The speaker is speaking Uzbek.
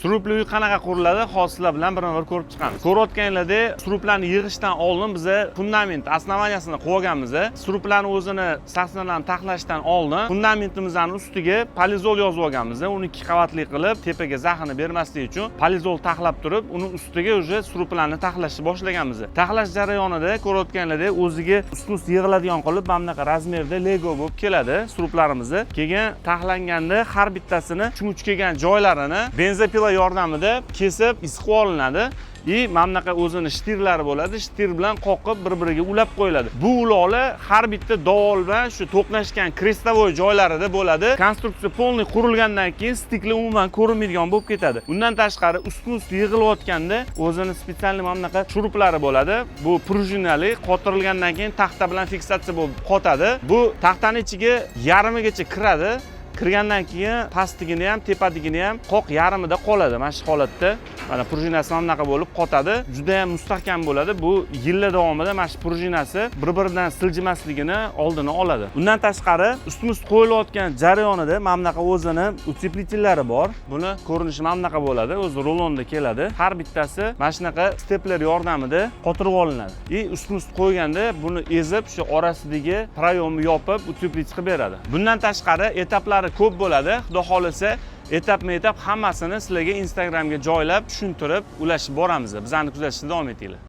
Strupli uy qanaqa quriladi, hozirlar bilan birma-bir ko'rib chiqamiz. Ko'rayotganinglardek, struplarni yig'ishdan oldin biz fundament основаниясini qo'yib olganmiz. Struplarni o'zini saksiyalarini taxlashdan oldin fundamentimizning ustiga polizol yozib olganmiz. Uni 2 qavatli qilib, tepaga zaxini bermaslik uchun polizol taxlab turib, uni ustiga уже struplarni taxlashni boshlaganmiz. Taxlash jarayonida ko'rayotganinglardek, o'ziga ust-ust yig'iladigan qilib, mana bunaqa razmerda Lego bo'lib keladi struplarimiz. Keyin taxlanganda har bittasini chumuch kelgan joylarini benzopila yordamida kesib isqib olinadi. Mana bunaqa o'zini shtirlari bo'ladi. Shtir bilan qoqib bir-biriga ulab qo'yiladi. Bu ulovlar har bitta dovol bilan shu to'qnashgan krestovoy joylarida bo'ladi. Konstruksiya polniy qurilgandan keyin stikli umuman ko'rinmaydigan bo'lib ketadi. Undan tashqari ustma-ust yig'ilayotganda o'zini spesialniy mana bunaqa shuruplari bo'ladi. Bu prujinali qotirilgandan keyin taxta bilan fiksatsiya bo'lib qotadi. Bu taxtaning ichiga yarimigacha kiradi. Kirgandan keyin pastligini ham, tepaligini ham qoq yarimida qoladi. Mana shu holatda mana prujinasi mana bunaqa bo'lib qotadi. Juda ham mustahkam bo'ladi. Bu yillar davomida mana shu prujinasi bir-biridan siljimasligini oldini oladi. Undan tashqari ustma-ust qo'yilayotgan jarayonida mana bunaqa o'zini utepletillari bor. Buni ko'rinishi mana bunaqa bo'ladi. O'zi rulonda keladi. Har bittasi mana shunaqa stepler yordamida qotirib olinadi. Ustma-ust qo'yganda buni ezib, shu orasidagi proyomni yopib, uteplet qilib beradi. Bundan tashqari etaplari ko'p bo'ladi. Xudo xolisa etap-etap hammasini sizlarga Instagramga joylab, tushuntirib, ulashib boramiz. Bizani kuzatishda davom etinglar.